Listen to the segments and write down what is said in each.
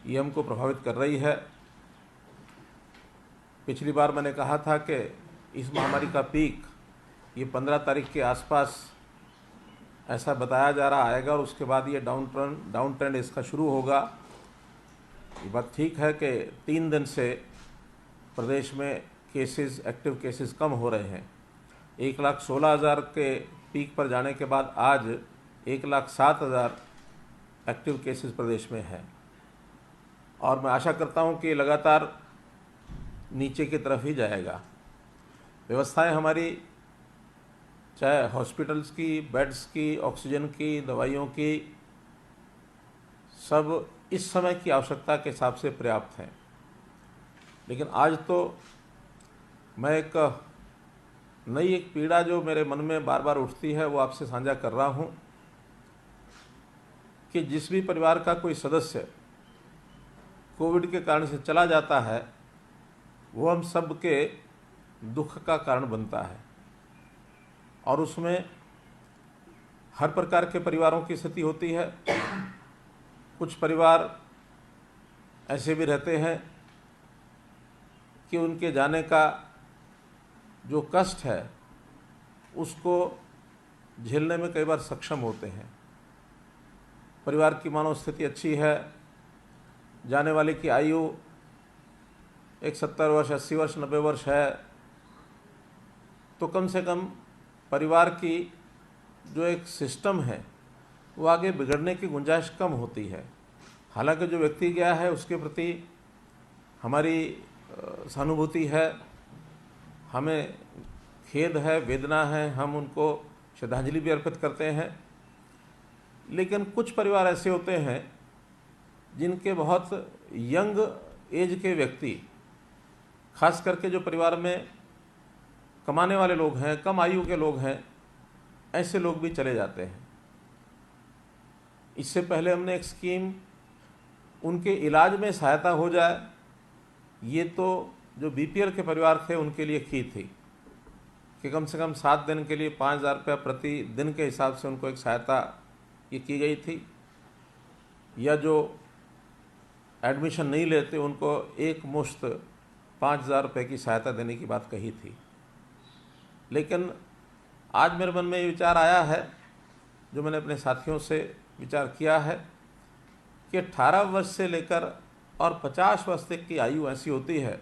ये हमको प्रभावित कर रही है। पिछली बार मैंने कहा था कि इस महामारी का पीक ये 15 तारीख के आसपास ऐसा बताया जा रहा आएगा और उसके बाद ये डाउन ट्रेंड इसका शुरू होगा। ये बात ठीक है कि 3 दिन से प्रदेश में केसेस, एक्टिव केसेस कम हो रहे हैं। 1,16,000 के पीक पर जाने के बाद आज 1,07,000 एक्टिव केसेस प्रदेश में हैं और मैं आशा करता हूं कि लगातार नीचे की तरफ ही जाएगा। व्यवस्थाएं हमारी, चाहे हॉस्पिटल्स की, बेड्स की, ऑक्सीजन की, दवाइयों की, सब इस समय की आवश्यकता के हिसाब से पर्याप्त हैं। लेकिन आज तो मैं एक पीड़ा जो मेरे मन में बार बार उठती है वो आपसे साझा कर रहा हूं कि जिस भी परिवार का कोई सदस्य कोविड के कारण से चला जाता है वो हम सब के दुख का कारण बनता है और उसमें हर प्रकार के परिवारों की स्थिति होती है। कुछ परिवार ऐसे भी रहते हैं कि उनके जाने का जो कष्ट है उसको झेलने में कई बार सक्षम होते हैं। परिवार की मानव स्थिति अच्छी है, जाने वाले की आयु एक 70 वर्ष, 80 वर्ष, 90 वर्ष है, तो कम से कम परिवार की जो एक सिस्टम है वो आगे बिगड़ने की गुंजाइश कम होती है। हालांकि जो व्यक्ति गया है उसके प्रति हमारी सहानुभूति है, हमें खेद है, वेदना है, हम उनको श्रद्धांजलि भी अर्पित करते हैं। लेकिन कुछ परिवार ऐसे होते हैं जिनके बहुत यंग एज के व्यक्ति, खास करके जो परिवार में कमाने वाले लोग हैं, कम आयु के लोग हैं, ऐसे लोग भी चले जाते हैं। इससे पहले हमने एक स्कीम उनके इलाज में सहायता हो जाए, ये तो जो बीपीएल के परिवार थे उनके लिए की थी कि कम से कम 7 दिन के लिए 5,000 रुपया प्रति दिन के हिसाब से उनको एक सहायता ये की गई थी, या जो एडमिशन नहीं लेते उनको एक मुश्त 5,000 रुपये की सहायता देने की बात कही थी। लेकिन आज मेरे मन में ये विचार आया है, जो मैंने अपने साथियों से विचार किया है, कि 18 वर्ष से लेकर और 50 वर्ष तक की आयु ऐसी होती है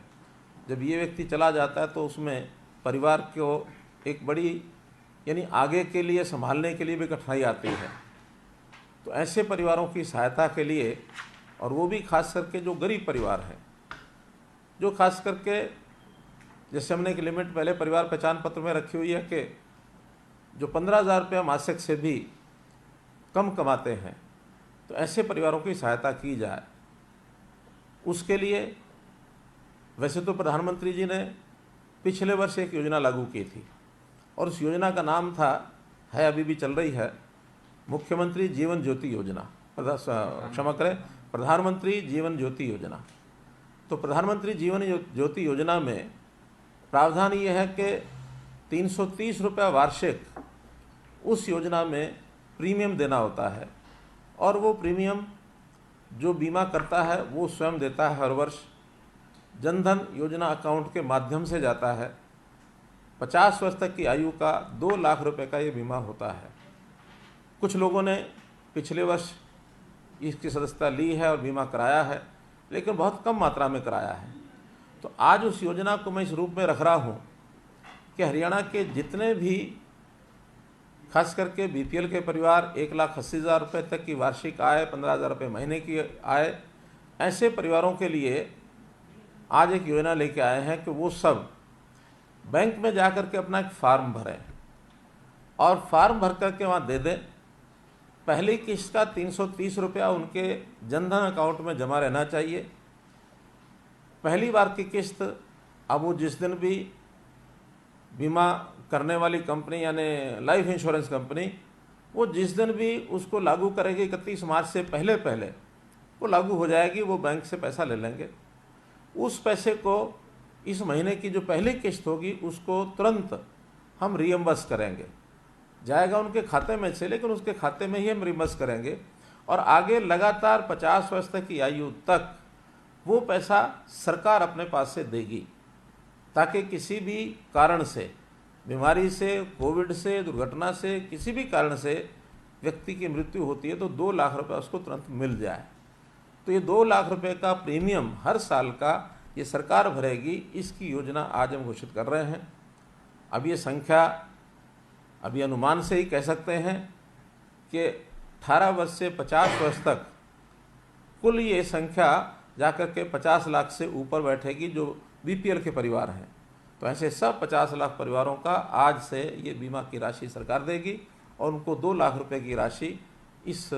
जब ये व्यक्ति चला जाता है तो उसमें परिवार को एक बड़ी, यानी आगे के लिए संभालने के लिए भी कठिनाई आती है। तो ऐसे परिवारों की सहायता के लिए, और वो भी खास करके जो गरीब परिवार हैं, जो खास करके जैसे हमने एक लिमिट पहले परिवार पहचान पत्र में रखी हुई है कि जो 15,000 रुपया मासिक से भी कम कमाते हैं, तो ऐसे परिवारों की सहायता की जाए। उसके लिए वैसे तो प्रधानमंत्री जी ने पिछले वर्ष एक योजना लागू की थी और उस योजना का नाम था, है अभी भी चल रही है, मुख्यमंत्री जीवन ज्योति योजना, क्षमा करें, प्रधानमंत्री जीवन ज्योति योजना। तो प्रधानमंत्री जीवन ज्योति योजना में प्रावधान ये है कि 330 रुपया वार्षिक उस योजना में प्रीमियम देना होता है और वो प्रीमियम जो बीमा करता है वो स्वयं देता है। हर वर्ष जनधन योजना अकाउंट के माध्यम से जाता है। 50 वर्ष तक की आयु का 2 लाख रुपए का ये बीमा होता है। कुछ लोगों ने पिछले वर्ष इसकी सदस्यता ली है और बीमा कराया है, लेकिन बहुत कम मात्रा में कराया है। तो आज उस योजना को मैं इस रूप में रख रहा हूँ कि हरियाणा के जितने भी खास करके बीपीएल के परिवार 1,80,000 रुपये तक की वार्षिक आय, 15,000 रुपये महीने की आय, ऐसे परिवारों के लिए आज एक योजना लेके आए हैं कि वो सब बैंक में जाकर के अपना एक फार्म भरें और फार्म भर करके वहाँ दे दें। पहली किस्त का 330 रुपया उनके जनधन अकाउंट में जमा रहना चाहिए। पहली बार की किस्त अब वो जिस दिन भी बीमा करने वाली कंपनी यानी लाइफ इंश्योरेंस कंपनी, वो जिस दिन भी उसको लागू करेगी 31 मार्च से पहले पहले वो लागू हो जाएगी, वो बैंक से पैसा ले लेंगे। उस पैसे को इस महीने की जो पहली किस्त होगी उसको तुरंत हम रीइंबर्स करेंगे, जाएगा उनके खाते में से, लेकिन उसके खाते में ही हम रीइंबर्स करेंगे और आगे लगातार 50 वर्ष तक की आयु तक वो पैसा सरकार अपने पास से देगी, ताकि किसी भी कारण से, बीमारी से, कोविड से, दुर्घटना से, किसी भी कारण से व्यक्ति की मृत्यु होती है तो 2 लाख रुपए उसको तुरंत मिल जाए। तो ये 2 लाख रुपए का प्रीमियम हर साल का ये सरकार भरेगी, इसकी योजना आज हम घोषित कर रहे हैं। अब ये संख्या अभी अनुमान से ही कह सकते हैं कि 18 वर्ष से 50 वर्ष तक कुल ये संख्या जाकर के 50 लाख से ऊपर बैठेगी जो बीपीएल के परिवार हैं। तो ऐसे सब 50 लाख परिवारों का आज से ये बीमा की राशि सरकार देगी और उनको 2 लाख रुपए की राशि इस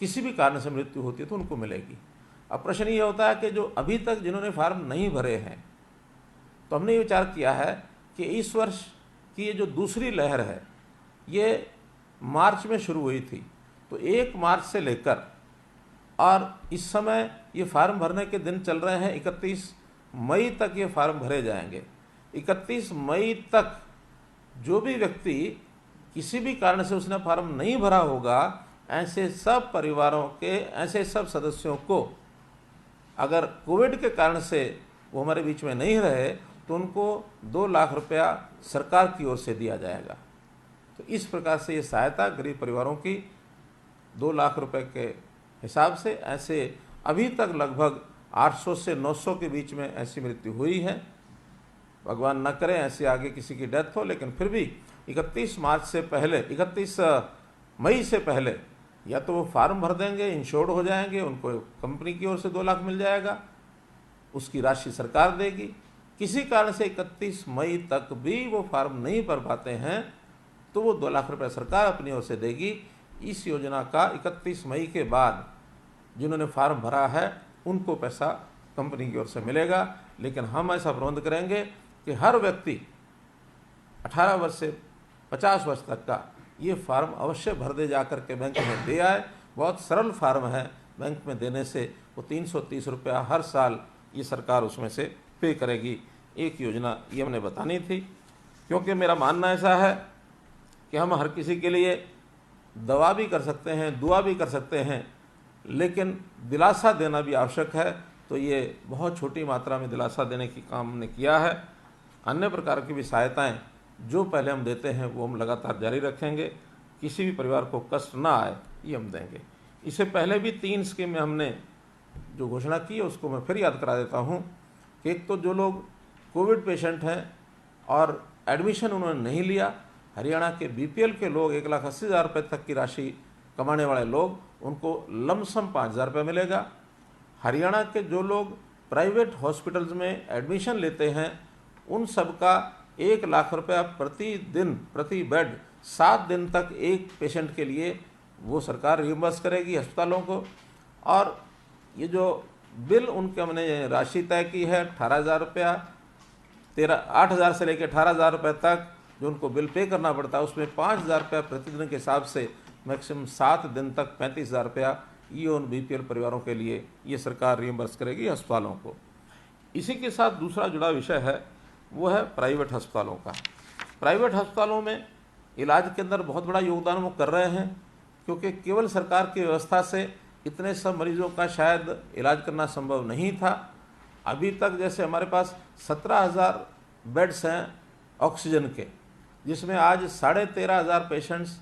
किसी भी कारण से मृत्यु होती है तो उनको मिलेगी। अब प्रश्न ये होता है कि जो अभी तक जिन्होंने फार्म नहीं भरे हैं, तो हमने ये विचार किया है कि इस वर्ष की ये जो दूसरी लहर है ये मार्च में शुरू हुई थी, तो 1 मार्च से लेकर और इस समय ये फार्म भरने के दिन चल रहे हैं 31 मई तक ये फार्म भरे जाएंगे। 31 मई तक जो भी व्यक्ति किसी भी कारण से उसने फार्म नहीं भरा होगा, ऐसे सब परिवारों के, ऐसे सब सदस्यों को अगर कोविड के कारण से वो हमारे बीच में नहीं रहे तो उनको 2 लाख रुपया सरकार की ओर से दिया जाएगा। तो इस प्रकार से ये सहायता गरीब परिवारों की 2 लाख रुपए के हिसाब से, ऐसे अभी तक लगभग 800 से 900 के बीच में ऐसी मृत्यु हुई है। भगवान न करे ऐसे आगे किसी की डेथ हो, लेकिन फिर भी 31 मार्च से पहले, 31 मई से पहले या तो वो फार्म भर देंगे, इंश्योर्ड हो जाएंगे, उनको कंपनी की ओर से 2 लाख मिल जाएगा, उसकी राशि सरकार देगी। किसी कारण से 31 मई तक भी वो फार्म नहीं भर पाते हैं तो वो 2 लाख रुपये सरकार अपनी ओर से देगी। इस योजना का 31 मई के बाद जिन्होंने फार्म भरा है उनको पैसा कंपनी की ओर से मिलेगा। लेकिन हम ऐसा प्रबंध करेंगे कि हर व्यक्ति 18 वर्ष से 50 वर्ष तक का ये फार्म अवश्य भर दे, जाकर के बैंक में दे आए। बहुत सरल फार्म है, बैंक में देने से वो 330 रुपया हर साल ये सरकार उसमें से पे करेगी। एक योजना ये हमने बतानी थी, क्योंकि मेरा मानना ऐसा है कि हम हर किसी के लिए दवा भी कर सकते हैं, दुआ भी कर सकते हैं, लेकिन दिलासा देना भी आवश्यक है। तो ये बहुत छोटी मात्रा में दिलासा देने की काम हमने किया है। अन्य प्रकार की भी सहायताएं जो पहले हम देते हैं वो हम लगातार जारी रखेंगे, किसी भी परिवार को कष्ट ना आए ये हम देंगे। इससे पहले भी 3 स्कीमें हमने जो घोषणा की है उसको मैं फिर याद करा देता हूँ कि एक तो जो लोग कोविड पेशेंट हैं और एडमिशन उन्होंने नहीं लिया, हरियाणा के बीपीएल के लोग 1,80,000 रुपये तक की राशि कमाने वाले लोग, उनको लमसम 5,000 रुपये मिलेगा। हरियाणा के जो लोग प्राइवेट हॉस्पिटल्स में एडमिशन लेते हैं उन सब का 1 लाख रुपया प्रतिदिन, प्रति बेड 7 दिन तक एक पेशेंट के लिए वो सरकार रिइंबर्स करेगी अस्पतालों को। और ये जो बिल उनके हमने राशि तय की है 18,000 रुपया, 8,000 से लेकर 18,000 रुपये तक जो उनको बिल पे करना पड़ता है, उसमें 5,000 रुपया प्रतिदिन के हिसाब से मैक्सिमम 7 दिन तक 35,000 रुपया ये उन बीपीएल परिवारों के लिए ये सरकार रिइंबर्स करेगी अस्पतालों को। इसी के साथ दूसरा जुड़ा विषय है वो है प्राइवेट अस्पतालों का। प्राइवेट अस्पतालों में इलाज के अंदर बहुत बड़ा योगदान वो कर रहे हैं, क्योंकि केवल सरकार की व्यवस्था से इतने सब मरीजों का शायद इलाज करना संभव नहीं था। अभी तक जैसे हमारे पास 17,000 बेड्स हैं ऑक्सीजन के, जिसमें आज 13,500 पेशेंट्स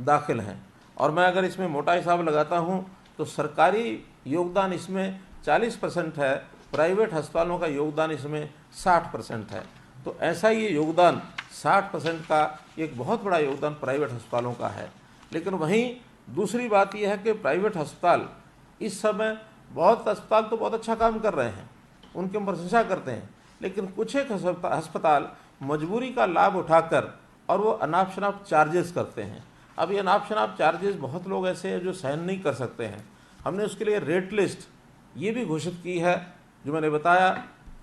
दाखिल हैं। और मैं अगर इसमें मोटा हिसाब लगाता हूँ तो सरकारी योगदान इसमें 40% है, प्राइवेट अस्पतालों का योगदान इसमें 60% है। तो ऐसा ये योगदान 60% का एक बहुत बड़ा योगदान प्राइवेट अस्पतालों का है। लेकिन वहीं दूसरी बात यह है कि प्राइवेट अस्पताल इस समय, बहुत अस्पताल तो बहुत अच्छा काम कर रहे हैं, उनकी हम प्रशंसा करते हैं, लेकिन कुछ एक अस्पताल मजबूरी का लाभ उठाकर और वो अनाप शनाप चार्जेस करते हैं। अब ये अनाप शनाप चार्जेस बहुत लोग ऐसे हैं जो सहन नहीं कर सकते हैं। हमने उसके लिए रेट लिस्ट ये भी घोषित की है, जो मैंने बताया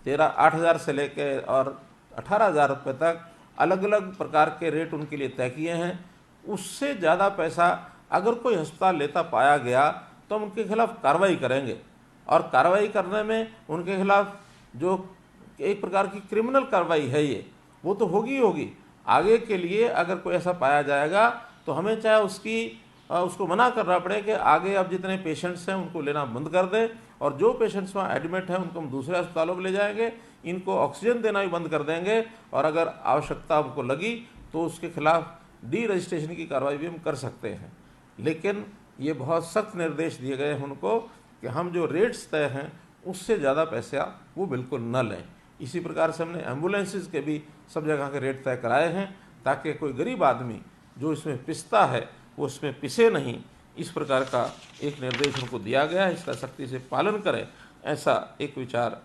8,000 से लेकर और 18,000 रुपये तक अलग अलग प्रकार के रेट उनके लिए तय किए हैं। उससे ज़्यादा पैसा अगर कोई अस्पताल लेता पाया गया तो हम उनके खिलाफ कार्रवाई करेंगे, और कार्रवाई करने में उनके खिलाफ जो एक प्रकार की क्रिमिनल कार्रवाई है ये, वो तो होगी। आगे के लिए अगर कोई ऐसा पाया जाएगा तो हमें चाहे उसकी उसको मना करना पड़े कि आगे अब जितने पेशेंट्स हैं उनको लेना बंद कर दें, और जो पेशेंट्स वहाँ एडमिट हैं उनको हम दूसरे अस्पतालों में ले जाएंगे, इनको ऑक्सीजन देना भी बंद कर देंगे, और अगर आवश्यकता हमको लगी तो उसके खिलाफ डी रजिस्ट्रेशन की कार्रवाई भी हम कर सकते हैं। लेकिन ये बहुत सख्त निर्देश दिए गए हैं उनको कि हम जो रेट्स तय हैं उससे ज़्यादा पैसे वो बिल्कुल न लें। इसी प्रकार से हमने एम्बुलेंसेस के भी सब जगह के रेट तय कराए हैं, ताकि कोई गरीब आदमी जो इसमें पिसता है वो इसमें पिसे नहीं। इस प्रकार का एक निर्देश उनको दिया गया है, इसका सख्ती से पालन करें, ऐसा एक विचार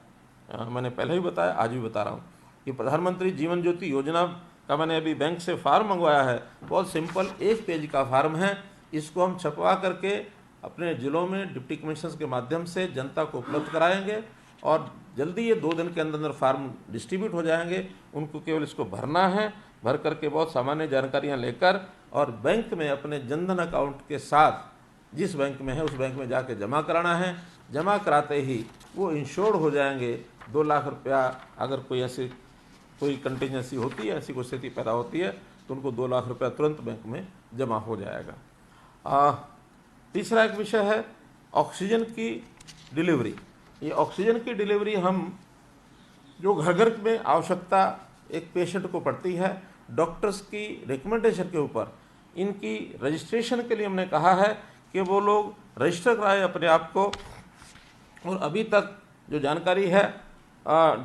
मैंने पहले ही बताया, आज भी बता रहा हूँ। कि प्रधानमंत्री जीवन ज्योति योजना का मैंने अभी बैंक से फार्म मंगवाया है, बहुत सिंपल 1 पेज का फार्म है। इसको हम छपवा करके अपने ज़िलों में डिप्टी कमिश्नर्स के माध्यम से जनता को उपलब्ध कराएंगे, और जल्दी ये 2 दिन के अंदर फार्म डिस्ट्रीब्यूट हो जाएंगे। उनको केवल इसको भरना है, भर करके बहुत सामान्य जानकारियां लेकर और बैंक में अपने जनधन अकाउंट के साथ जिस बैंक में है उस बैंक में जाके जमा कराना है। जमा कराते ही वो इंश्योर्ड हो जाएंगे। 2 लाख रुपया अगर कोई कंटीजेंसी होती है, ऐसी कोई स्थिति पैदा होती है, तो उनको 2 लाख रुपया तुरंत बैंक में जमा हो जाएगा। तीसरा एक विषय है ऑक्सीजन की डिलीवरी। ये ऑक्सीजन की डिलीवरी हम जो घर घर में आवश्यकता एक पेशेंट को पड़ती है, डॉक्टर्स की रिकमेंडेशन के ऊपर इनकी रजिस्ट्रेशन के लिए हमने कहा है कि वो लोग रजिस्टर कराएं अपने आप को। और अभी तक जो जानकारी है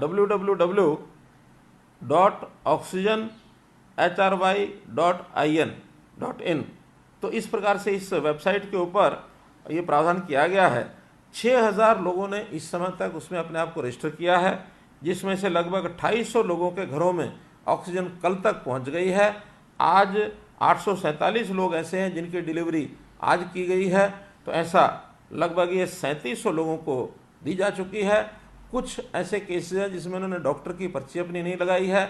www.oxygenhry.in, तो इस प्रकार से इस वेबसाइट के ऊपर ये प्रावधान किया गया है। 6000 लोगों ने इस समय तक उसमें अपने आप को रजिस्टर किया है, जिसमें से लगभग 250 लोगों के घरों में ऑक्सीजन कल तक पहुंच गई है। आज 847 लोग ऐसे हैं जिनकी डिलीवरी आज की गई है, तो ऐसा लगभग ये 3700 लोगों को दी जा चुकी है। कुछ ऐसे केसेस हैं जिसमें उन्होंने डॉक्टर की पर्ची अपनी नहीं लगाई है।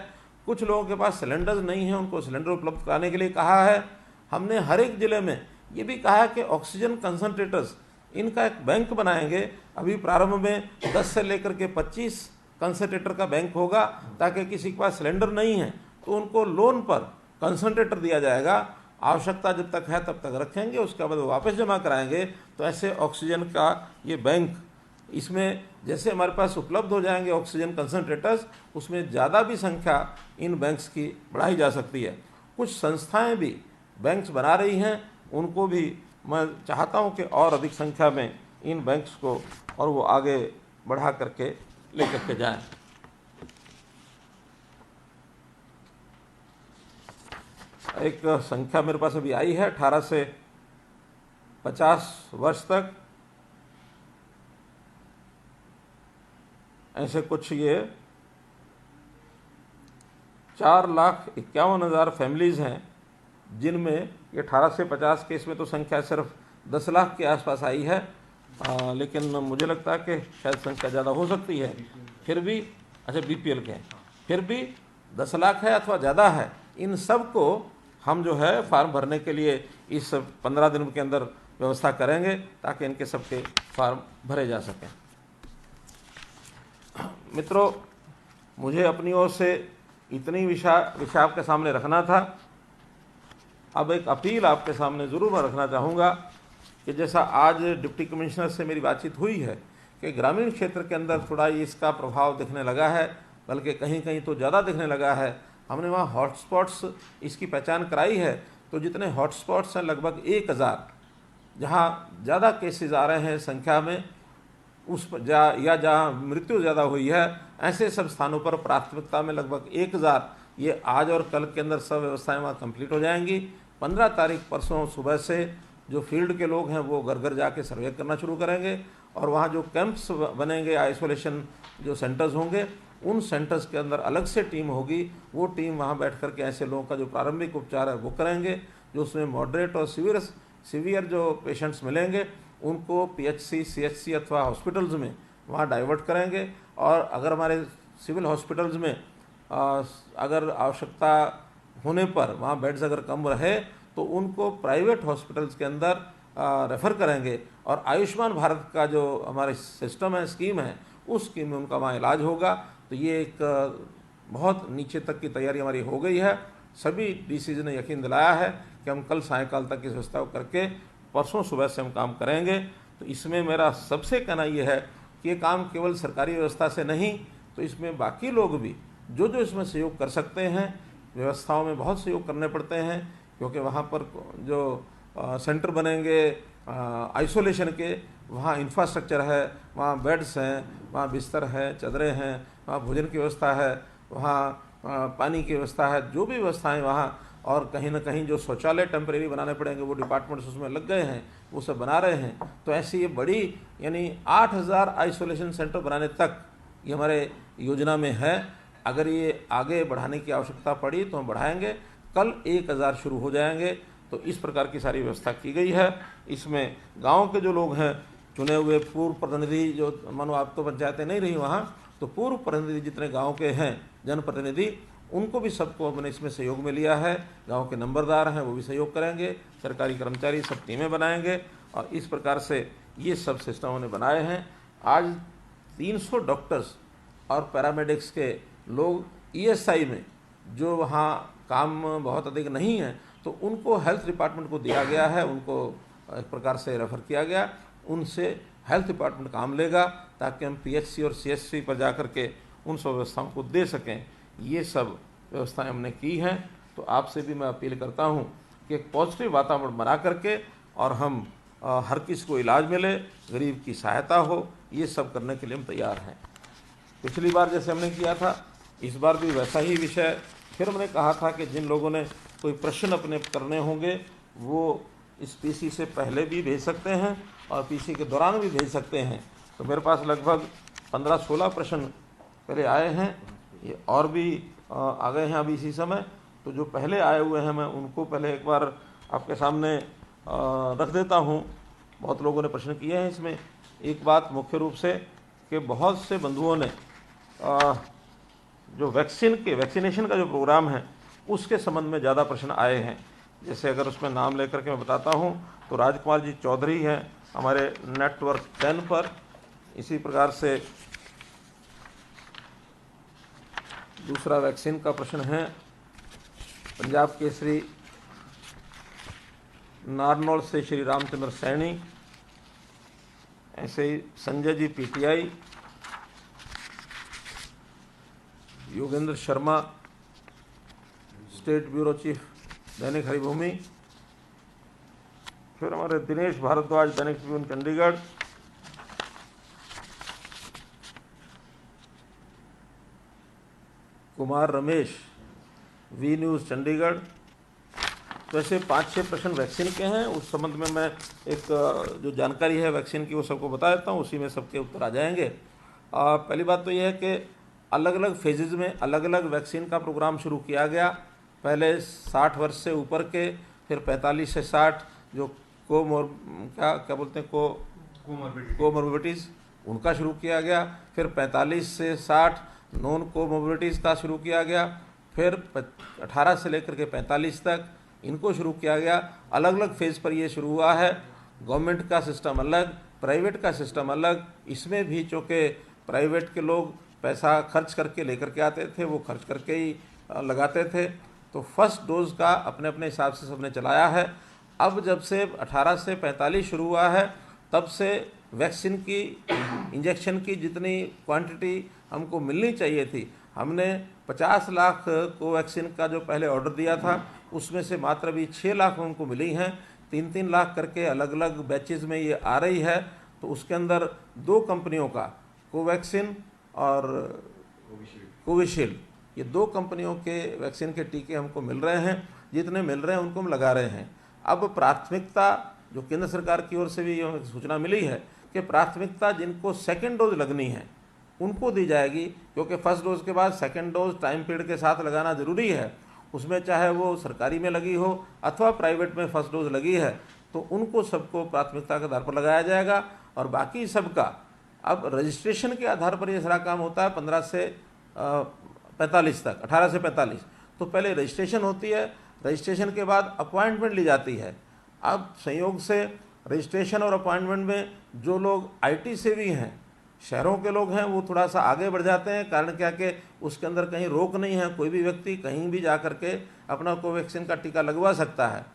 कुछ लोगों के पास सिलेंडर्स नहीं है, उनको सिलेंडर उपलब्ध कराने के लिए कहा है। हमने हर एक ज़िले में ये भी कहा है कि ऑक्सीजन कंसंट्रेटर्स इनका एक बैंक बनाएंगे। अभी प्रारंभ में 10 से लेकर के 25 कंसंट्रेटर का बैंक होगा, ताकि किसी के पास सिलेंडर नहीं है तो उनको लोन पर कंसंट्रेटर दिया जाएगा। आवश्यकता जब तक है तब तक रखेंगे, उसके बाद वो वापस जमा कराएंगे। तो ऐसे ऑक्सीजन का ये बैंक, इसमें जैसे हमारे पास उपलब्ध हो जाएंगे ऑक्सीजन कंसंट्रेटर्स, उसमें ज़्यादा भी संख्या इन बैंक्स की बढ़ाई जा सकती है। कुछ संस्थाएं भी बैंक्स बना रही हैं, उनको भी मैं चाहता हूं कि और अधिक संख्या में इन बैंक्स को और वो आगे बढ़ा करके लेकर के जाएं। एक संख्या मेरे पास अभी आई है, 18 से 50 वर्ष तक ऐसे कुछ ये 4,51,000 फैमिलीज़ हैं, जिनमें ये 18 से 50 के इसमें तो संख्या सिर्फ 10 लाख के आसपास आई है। लेकिन मुझे लगता है कि शायद संख्या ज़्यादा हो सकती है। फिर भी अच्छा बीपीएल के फिर भी 10 लाख है अथवा ज़्यादा है, इन सब को हम जो है फार्म भरने के लिए इस 15 दिन के अंदर व्यवस्था करेंगे, ताकि इनके सबके फार्म भरे जा सकें। मित्रों, मुझे अपनी ओर से इतनी विषय आपके सामने रखना था। अब एक अपील आपके सामने ज़रूर मैं रखना चाहूँगा कि जैसा आज डिप्टी कमिश्नर से मेरी बातचीत हुई है कि ग्रामीण क्षेत्र के अंदर थोड़ा इसका प्रभाव दिखने लगा है, बल्कि कहीं कहीं तो ज़्यादा दिखने लगा है। हमने वहाँ हॉटस्पॉट्स इसकी पहचान कराई है, तो जितने हॉटस्पॉट्स हैं लगभग 1000, जहाँ ज़्यादा केसेस आ रहे हैं संख्या में, उस पर या जहाँ मृत्यु ज़्यादा हुई है, ऐसे सब स्थानों पर प्राथमिकता में लगभग 1000 ये आज और कल के अंदर सब व्यवस्थाएं वहाँ कंप्लीट हो जाएंगी। 15 तारीख परसों सुबह से जो फील्ड के लोग हैं वो घर घर जाके सर्वे करना शुरू करेंगे, और वहाँ जो कैंप्स बनेंगे, आइसोलेशन जो सेंटर्स होंगे, उन सेंटर्स के अंदर अलग से टीम होगी। वो टीम वहाँ बैठ कर के ऐसे लोगों का जो प्रारंभिक उपचार है वो करेंगे। जो उसमें मॉडरेट और सीवियर जो पेशेंट्स मिलेंगे उनको पीएचसी, सीएचसी अथवा हॉस्पिटल्स में वहाँ डाइवर्ट करेंगे। और अगर हमारे सिविल हॉस्पिटल्स में अगर आवश्यकता होने पर वहाँ बेड्स अगर कम रहे तो उनको प्राइवेट हॉस्पिटल्स के अंदर रेफ़र करेंगे, और आयुष्मान भारत का जो हमारा सिस्टम है, स्कीम है, उस स्कीम में उनका वहाँ इलाज होगा। तो ये एक बहुत नीचे तक की तैयारी हमारी हो गई है। सभी डीसीज ने यकीन दिलाया है कि हम कल सायंकाल तक इस व्यवस्था को करके परसों सुबह से हम काम करेंगे। तो इसमें मेरा सबसे कहना ये है कि ये काम केवल सरकारी व्यवस्था से नहीं, तो इसमें बाकी लोग भी जो जो इसमें सहयोग कर सकते हैं, व्यवस्थाओं में बहुत सहयोग करने पड़ते हैं, क्योंकि वहाँ पर जो सेंटर बनेंगे आइसोलेशन के, वहाँ इंफ्रास्ट्रक्चर है, वहाँ बेड्स हैं, वहाँ बिस्तर है, चादरें हैं, वहाँ भोजन की व्यवस्था है, वहाँ पानी की व्यवस्था है, जो भी व्यवस्थाएं वहाँ, और कहीं ना कहीं जो शौचालय टेम्परेरी बनाने पड़ेंगे वो डिपार्टमेंट्स उसमें लग गए हैं, वो सब बना रहे हैं। तो ऐसी ये बड़ी यानी 8,000 आइसोलेशन सेंटर बनाने तक ये हमारे योजना में है। अगर ये आगे बढ़ाने की आवश्यकता पड़ी तो हम बढ़ाएंगे। कल 1,000 शुरू हो जाएंगे। तो इस प्रकार की सारी व्यवस्था की गई है। इसमें गांव के जो लोग हैं, चुने हुए पूर्व प्रतिनिधि, जो मानो आप तो पंचायतें नहीं रही वहाँ, तो पूर्व प्रतिनिधि जितने गांव के हैं जनप्रतिनिधि, उनको भी सबको हमने इसमें सहयोग में लिया है। गांव के नंबरदार हैं वो भी सहयोग करेंगे, सरकारी कर्मचारी सब टीमें बनाएंगे, और इस प्रकार से ये सब सिस्टम हमने बनाए हैं। आज 300 डॉक्टर्स और पैरामेडिक्स के लोग ईएसआई में, जो वहाँ काम बहुत अधिक नहीं है, तो उनको हेल्थ डिपार्टमेंट को दिया गया है, उनको एक प्रकार से रेफर किया गया, उनसे हेल्थ डिपार्टमेंट काम लेगा, ताकि हम पीएचसी और सीएचसी पर जा कर के उन सब व्यवस्थाओं को दे सकें। ये सब व्यवस्थाएं हमने की हैं। तो आपसे भी मैं अपील करता हूं कि एक पॉजिटिव वातावरण बना करके और हम हर किसी को इलाज मिले, गरीब की सहायता हो, ये सब करने के लिए हम तैयार हैं। पिछली बार जैसे हमने किया था, इस बार भी वैसा ही विषय। फिर हमने कहा था कि जिन लोगों ने कोई प्रश्न अपने करने होंगे वो इस पीसी से पहले भी भेज सकते हैं और पीसी के दौरान भी भेज सकते हैं। तो मेरे पास लगभग 15-16 प्रश्न पहले आए हैं, ये और भी आ गए हैं अभी इसी समय। तो जो पहले आए हुए हैं मैं उनको पहले एक बार आपके सामने रख देता हूँ। बहुत लोगों ने प्रश्न किए हैं इसमें। एक बात मुख्य रूप से कि बहुत से बंधुओं ने जो वैक्सीनेशन का जो प्रोग्राम है उसके संबंध में ज़्यादा प्रश्न आए हैं। जैसे अगर उसमें नाम लेकर के मैं बताता हूँ तो राजकुमार जी चौधरी हैं हमारे नेटवर्क 10 पर। इसी प्रकार से दूसरा वैक्सीन का प्रश्न है पंजाब केसरी नारनौल से श्री रामचंद्र सैनी। ऐसे ही Sanjay ji PTI, Yogendra Sharma state bureau chief Dainik Haribhoomi, फिर हमारे Dinesh Bhardwaj Dainik Tribune Chandigarh, Kumar Ramesh V news Chandigarh. तो ऐसे 5-6 प्रश्न वैक्सीन के हैं। उस संबंध में मैं एक जो जानकारी है वैक्सीन की वो सबको बता देता हूँ, उसी में सबके उत्तर आ जाएंगे। पहली बात तो ये है कि अलग अलग फेजेज़ में अलग अलग वैक्सीन का प्रोग्राम शुरू किया गया। पहले 60 वर्ष से ऊपर के, फिर 45 से 60 जो क्या बोलते हैं कोमोर्बिडिटीज़, उनका शुरू किया गया। फिर 45 से 60 नॉन कोमोर्बिडिटीज़ का शुरू किया गया। फिर 18 से लेकर के 45 तक इनको शुरू किया गया। अलग अलग फेज़ पर ये शुरू हुआ है। गवर्नमेंट का सिस्टम अलग, प्राइवेट का सिस्टम अलग। इसमें भी चूँकि प्राइवेट के लोग पैसा खर्च करके लेकर के आते थे, वो खर्च करके ही लगाते थे। तो फर्स्ट डोज का अपने अपने हिसाब से सबने चलाया है। अब जब से 18 से 45 शुरू हुआ है, तब से वैक्सीन की इंजेक्शन की जितनी क्वांटिटी हमको मिलनी चाहिए थी, हमने 50 लाख कोवैक्सीन का जो पहले ऑर्डर दिया था उसमें से मात्र भी 6 लाख हमको मिली हैं। 3-3 लाख करके अलग अलग बैचेज़ में ये आ रही है। तो उसके अंदर 2 कंपनियों का, कोवैक्सीन और कोविशील्ड, ये 2 कंपनियों के वैक्सीन के टीके हमको मिल रहे हैं। जितने मिल रहे हैं उनको हम लगा रहे हैं। अब प्राथमिकता जो केंद्र सरकार की ओर से भी ये सूचना मिली है कि प्राथमिकता जिनको सेकेंड डोज लगनी है उनको दी जाएगी, क्योंकि फर्स्ट डोज के बाद सेकेंड डोज टाइम पीरियड के साथ लगाना ज़रूरी है। उसमें चाहे वो सरकारी में लगी हो अथवा प्राइवेट में फर्स्ट डोज लगी है, तो उनको सबको प्राथमिकता के आधार पर लगाया जाएगा। और बाकी सबका अब रजिस्ट्रेशन के आधार पर ये सारा काम होता है। 15 से 45 तक, 18 से 45 तो पहले रजिस्ट्रेशन होती है। रजिस्ट्रेशन के बाद अपॉइंटमेंट ली जाती है। अब संयोग से रजिस्ट्रेशन और अपॉइंटमेंट में जो लोग आईटी से भी हैं, शहरों के लोग हैं, वो थोड़ा सा आगे बढ़ जाते हैं। कारण क्या कि उसके अंदर कहीं रोक नहीं है, कोई भी व्यक्ति कहीं भी जा कर के अपना कोवैक्सीन का टीका लगवा सकता है।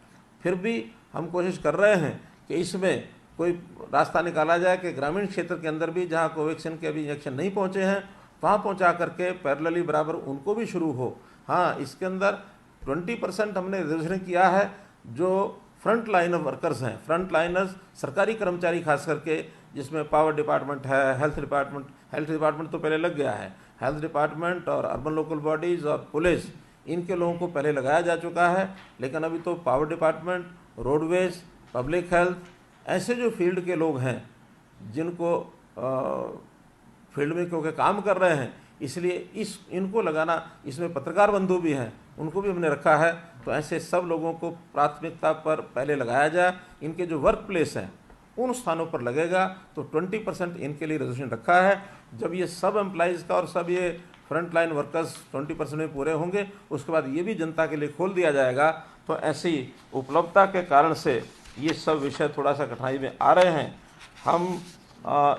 फिर भी हम कोशिश कर रहे हैं कि इसमें कोई रास्ता निकाला जाए कि ग्रामीण क्षेत्र के अंदर भी जहाँ कोवैक्सीन के अभी इंजेक्शन नहीं पहुँचे हैं वहाँ पहुँचा करके पैरेलली बराबर उनको भी शुरू हो। हाँ, इसके अंदर 20% हमने रिजर्वेशन किया है जो फ्रंट लाइन वर्कर्स हैं, फ्रंट लाइनर्स, सरकारी कर्मचारी खास करके, जिसमें पावर डिपार्टमेंट है, हेल्थ डिपार्टमेंट तो पहले लग गया है, हेल्थ डिपार्टमेंट और अर्बन लोकल बॉडीज़ और पुलिस, इनके लोगों को पहले लगाया जा चुका है। लेकिन अभी तो power department, roadways, public health, ऐसे जो फील्ड के लोग हैं जिनको फील्ड में क्योंकि काम कर रहे हैं, इसलिए इनको लगाना, इसमें पत्रकार बंधु भी हैं, उनको भी हमने रखा है। तो ऐसे सब लोगों को प्राथमिकता पर पहले लगाया जाए। इनके जो वर्क प्लेस हैं उन स्थानों पर लगेगा, तो 20% इनके लिए रिजर्वेशन रखा है। जब ये सब एम्प्लॉइज़ का और सब ये फ्रंट लाइन वर्कर्स 20% में पूरे होंगे, उसके बाद ये भी जनता के लिए खोल दिया जाएगा। तो ऐसी उपलब्धता के कारण से ये सब विषय थोड़ा सा कठिनाई में आ रहे हैं। हम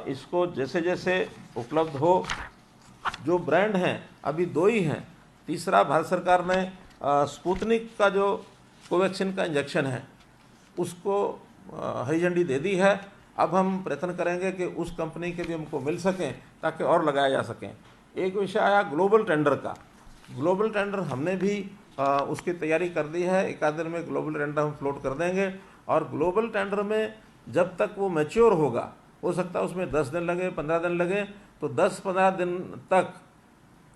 इसको जैसे जैसे उपलब्ध हो, जो ब्रांड हैं अभी 2 ही हैं, तीसरा भारत सरकार ने स्पुतनिक का जो कोवैक्सीन का इंजेक्शन है उसको हरी झंडी दे दी है। अब हम प्रयत्न करेंगे कि उस कंपनी के भी हमको मिल सकें ताकि और लगाया जा सकें। एक विषय आया ग्लोबल टेंडर का। ग्लोबल टेंडर हमने भी उसकी तैयारी कर दी है। एक आध दिन में ग्लोबल टेंडर हम फ्लोट कर देंगे, और ग्लोबल टेंडर में जब तक वो मैच्योर होगा, हो सकता है उसमें 10 दिन लगे, 15 दिन लगे, तो 10-15 दिन तक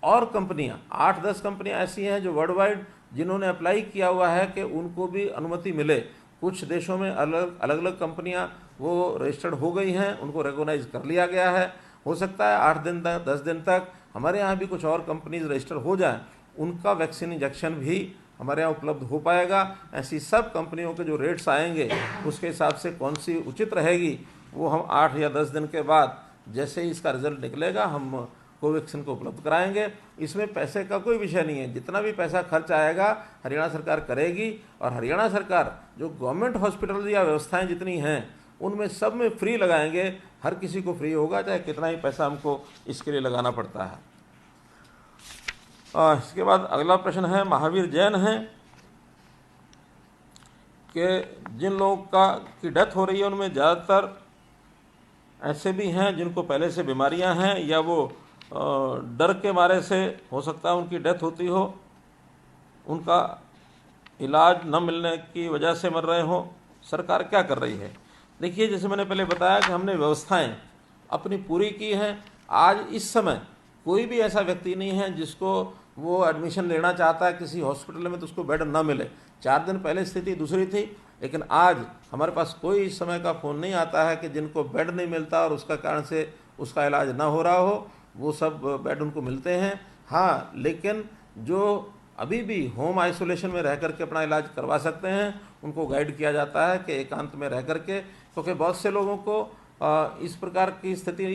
और कंपनियां, 8-10 कंपनियां ऐसी हैं जो वर्ल्ड वाइड जिन्होंने अप्लाई किया हुआ है कि उनको भी अनुमति मिले। कुछ देशों में अलग अलग कंपनियां वो रजिस्टर्ड हो गई हैं, उनको रिकॉग्नाइज कर लिया गया है। हो सकता है 8 दिन तक, 10 दिन तक हमारे यहाँ भी कुछ और कंपनीज रजिस्टर हो जाएं, उनका वैक्सीन इंजेक्शन भी हमारे यहाँ उपलब्ध हो पाएगा। ऐसी सब कंपनियों के जो रेट्स आएंगे उसके हिसाब से कौन सी उचित रहेगी वो हम 8 या 10 दिन के बाद जैसे ही इसका रिजल्ट निकलेगा हम कोवैक्सीन को उपलब्ध कराएंगे। इसमें पैसे का कोई विषय नहीं है, जितना भी पैसा खर्च आएगा हरियाणा सरकार करेगी, और हरियाणा सरकार जो गवर्नमेंट हॉस्पिटल या व्यवस्थाएं जितनी हैं उनमें सब में फ्री लगाएंगे। हर किसी को फ्री होगा, चाहे कितना ही पैसा हमको इसके लिए लगाना पड़ता है। इसके बाद अगला प्रश्न है, महावीर जैन हैं कि जिन लोगों की डेथ हो रही है उनमें ज़्यादातर ऐसे भी हैं जिनको पहले से बीमारियां हैं या वो डर के मारे से हो सकता है उनकी डेथ होती हो, उनका इलाज न मिलने की वजह से मर रहे हो, सरकार क्या कर रही है? देखिए, जैसे मैंने पहले बताया कि हमने व्यवस्थाएं अपनी पूरी की हैं। आज इस समय कोई भी ऐसा व्यक्ति नहीं है जिसको वो एडमिशन लेना चाहता है किसी हॉस्पिटल में तो उसको बेड ना मिले। 4 दिन पहले स्थिति दूसरी थी, लेकिन आज हमारे पास कोई इस समय का फ़ोन नहीं आता है कि जिनको बेड नहीं मिलता और उसका कारण से उसका इलाज ना हो रहा हो, वो सब बेड उनको मिलते हैं। हाँ, लेकिन जो अभी भी होम आइसोलेशन में रह करके अपना इलाज करवा सकते हैं उनको गाइड किया जाता है कि एकांत में रह करके, क्योंकि बहुत से लोगों को इस प्रकार की स्थिति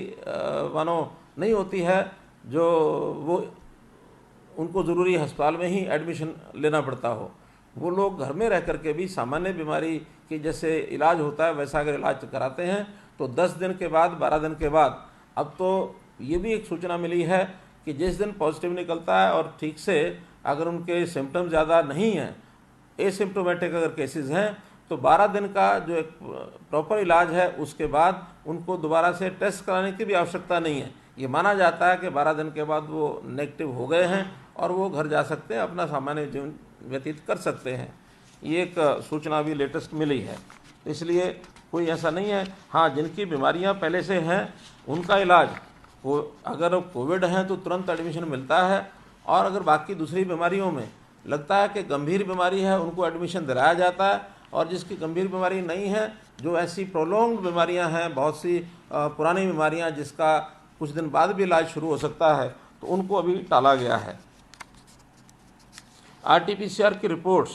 मानो नहीं होती है जो वो उनको ज़रूरी अस्पताल में ही एडमिशन लेना पड़ता हो। वो लोग घर में रह करके भी सामान्य बीमारी की जैसे इलाज होता है वैसा अगर इलाज कराते हैं तो 10 दिन के बाद, 12 दिन के बाद, अब तो ये भी एक सूचना मिली है कि जिस दिन पॉजिटिव निकलता है और ठीक से अगर उनके सिम्टम ज़्यादा नहीं हैं, एसिम्प्टोमेटिक अगर केसेस हैं, तो 12 दिन का जो एक प्रॉपर इलाज है उसके बाद उनको दोबारा से टेस्ट कराने की भी आवश्यकता नहीं है। ये माना जाता है कि 12 दिन के बाद वो नेगेटिव हो गए हैं और वो घर जा सकते हैं, अपना सामान्य जीवन व्यतीत कर सकते हैं। ये एक सूचना भी लेटेस्ट मिली है, इसलिए कोई ऐसा नहीं है। हाँ, जिनकी बीमारियां पहले से हैं उनका इलाज अगर कोविड है तो तुरंत एडमिशन मिलता है, और अगर बाकी दूसरी बीमारियों में लगता है कि गंभीर बीमारी है उनको एडमिशन दिलाया जाता है, और जिसकी गंभीर बीमारी नहीं है, जो ऐसी प्रोलॉन्ग्ड बीमारियां हैं, बहुत सी पुरानी बीमारियां जिसका कुछ दिन बाद भी इलाज शुरू हो सकता है, तो उनको अभी टाला गया है। RT-PCR की रिपोर्ट्स,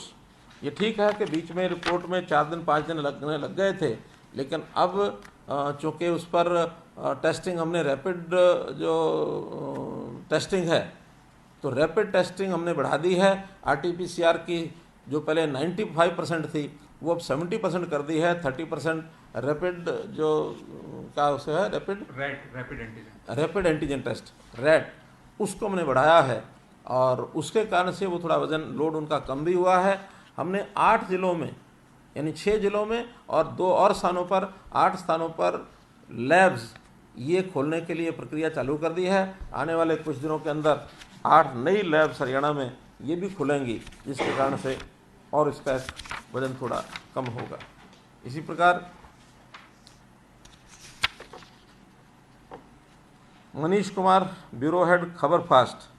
ये ठीक है कि बीच में रिपोर्ट में 4 दिन 5 दिन लगने लग गए थे, लेकिन अब चूँकि उस पर टेस्टिंग हमने रैपिड जो टेस्टिंग है तो रैपिड टेस्टिंग हमने बढ़ा दी है। RT-PCR की जो पहले 95% थी वो अब 70% कर दी है। 30% रैपिड जो क्या उसे है रैपिड एंटीजन टेस्ट रैट, उसको हमने बढ़ाया है, और उसके कारण से वो थोड़ा वजन लोड उनका कम भी हुआ है। हमने 8 जिलों में यानी 6 जिलों में और 2 और स्थानों पर 8 स्थानों पर लैब्स ये खोलने के लिए प्रक्रिया चालू कर दी है। आने वाले कुछ दिनों के अंदर 8 नई लैब्स हरियाणा में ये भी खुलेंगी, जिसके कारण से और इसका वजन थोड़ा कम होगा। इसी प्रकार मनीष कुमार, ब्यूरो हेड, खबर फास्ट।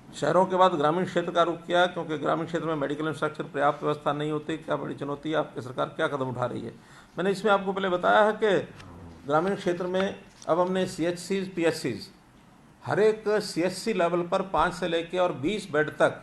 शहरों के बाद ग्रामीण क्षेत्र का रुख किया क्योंकि ग्रामीण क्षेत्र में मेडिकल इंफ्रास्ट्रक्चर पर्याप्त व्यवस्था नहीं होती, क्या बड़ी चुनौती है, आपकी सरकार क्या कदम उठा रही है? मैंने इसमें आपको पहले बताया है कि ग्रामीण क्षेत्र में अब हमने CHCs, PHCs, हर एक CHC लेवल पर 5 से लेकर और 20 बेड तक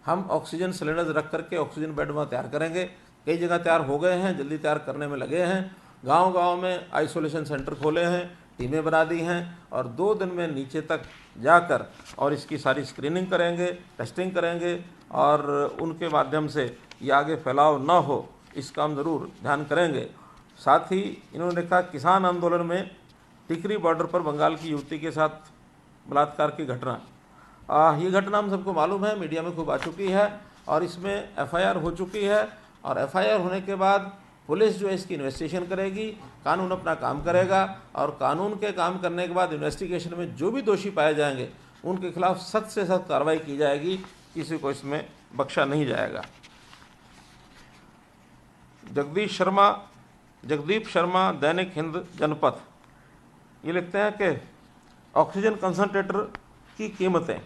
हम ऑक्सीजन सिलेंडर्स रख करके ऑक्सीजन बेड वहाँ तैयार करेंगे। कई जगह तैयार हो गए हैं, जल्दी तैयार करने में लगे हैं। गांव-गांव में आइसोलेशन सेंटर खोले हैं, टीमें बना दी हैं और 2 दिन में नीचे तक जाकर और इसकी सारी स्क्रीनिंग करेंगे, टेस्टिंग करेंगे और उनके माध्यम से ये आगे फैलाव न हो, इसका हम ज़रूर ध्यान करेंगे। साथ ही इन्होंने देखा किसान आंदोलन में टिकरी बॉर्डर पर बंगाल की युवती के साथ बलात्कार की घटना, ये घटना हम सबको मालूम है, मीडिया में खूब आ चुकी है और इसमें FIR हो चुकी है और FIR होने के बाद पुलिस जो है इसकी इन्वेस्टिगेशन करेगी, कानून अपना काम करेगा और कानून के काम करने के बाद इन्वेस्टिगेशन में जो भी दोषी पाए जाएंगे उनके खिलाफ सख्त से सख्त कार्रवाई की जाएगी, किसी को इसमें बख्शा नहीं जाएगा। जगदीप शर्मा, दैनिक हिंद जनपथ, ये लिखते हैं कि ऑक्सीजन कंसंट्रेटर की कीमतें,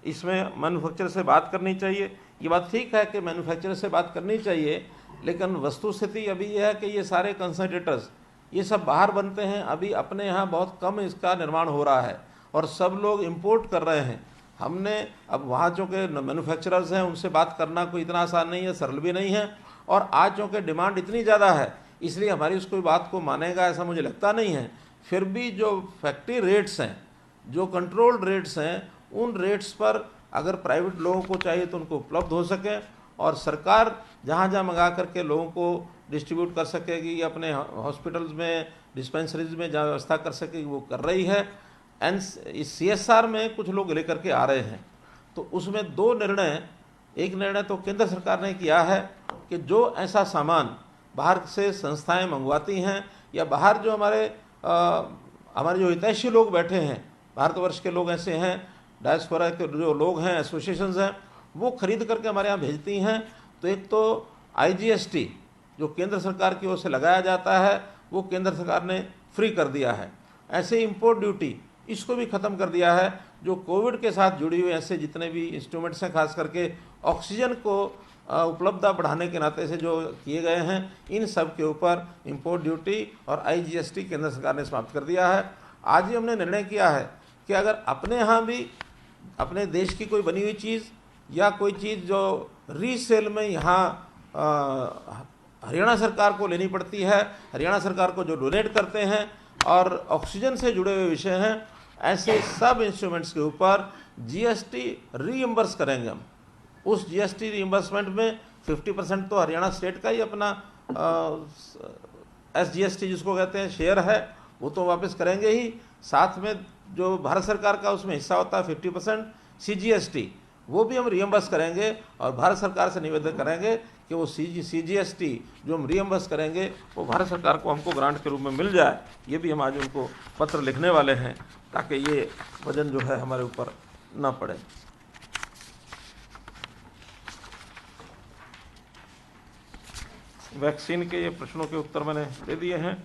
इसमें मैन्युफैक्चरर से बात करनी चाहिए। ये बात ठीक है कि मैन्युफैक्चरर से बात करनी चाहिए, लेकिन वस्तुस्थिति अभी यह है कि ये सारे कंसंट्रेटर्स ये सब बाहर बनते हैं, अभी अपने यहाँ बहुत कम इसका निर्माण हो रहा है और सब लोग इंपोर्ट कर रहे हैं। हमने अब वहाँ जो के मैन्युफैक्चरर्स हैं उनसे बात करना कोई इतना आसान नहीं है, सरल भी नहीं है और आज जो कि डिमांड इतनी ज़्यादा है इसलिए हमारी उसको बात को मानेगा ऐसा मुझे लगता नहीं है। फिर भी जो फैक्ट्री रेट्स हैं, जो कंट्रोल्ड रेट्स हैं, उन रेट्स पर अगर प्राइवेट लोगों को चाहिए तो उनको उपलब्ध हो सके और सरकार जहाँ जहाँ मंगा करके लोगों को डिस्ट्रीब्यूट कर सकेगी, अपने हॉस्पिटल्स में, डिस्पेंसरीज में जहाँ व्यवस्था कर सकेगी वो कर रही है। इस CSR में कुछ लोग लेकर के आ रहे हैं, तो उसमें 2 निर्णय, एक निर्णय तो केंद्र सरकार ने किया है कि जो ऐसा सामान बाहर से संस्थाएं मंगवाती हैं या बाहर जो हमारे जो हितैषी लोग बैठे हैं, भारतवर्ष के लोग ऐसे हैं, डायस्पोरा के जो लोग हैं, एसोसिएशंस हैं, वो खरीद करके हमारे यहाँ भेजती हैं, तो एक तो IGST जो केंद्र सरकार की ओर से लगाया जाता है वो केंद्र सरकार ने फ्री कर दिया है। ऐसे इंपोर्ट ड्यूटी इसको भी ख़त्म कर दिया है। जो कोविड के साथ जुड़ी हुई ऐसे जितने भी इंस्ट्रूमेंट्स हैं, खास करके ऑक्सीजन को उपलब्धता बढ़ाने के नाते से जो किए गए हैं, इन सब के ऊपर इंपोर्ट ड्यूटी और IGST केंद्र सरकार ने समाप्त कर दिया है। आज ही हमने निर्णय किया है कि अगर अपने यहाँ भी अपने देश की कोई बनी हुई चीज़ या कोई चीज़ जो रीसेल में यहाँ हरियाणा सरकार को लेनी पड़ती है, हरियाणा सरकार को जो डोनेट करते हैं और ऑक्सीजन से जुड़े हुए विषय हैं, ऐसे सब इंस्ट्रूमेंट्स के ऊपर GST रीइंबर्स करेंगे हम। उस GST रीइंबर्समेंट में 50% तो हरियाणा स्टेट का ही अपना SGST जिसको कहते हैं शेयर है, वो तो वापस करेंगे ही। साथ में जो भारत सरकार का उसमें हिस्सा होता है 50% CGST, वो भी हम रीइंबर्स करेंगे और भारत सरकार से निवेदन करेंगे कि वो CGST जो हम रीइंबर्स करेंगे वो भारत सरकार को हमको ग्रांट के रूप में मिल जाए। ये भी हम आज उनको पत्र लिखने वाले हैं ताकि ये वजन जो है हमारे ऊपर ना पड़े। वैक्सीन के ये प्रश्नों के उत्तर मैंने दे दिए हैं।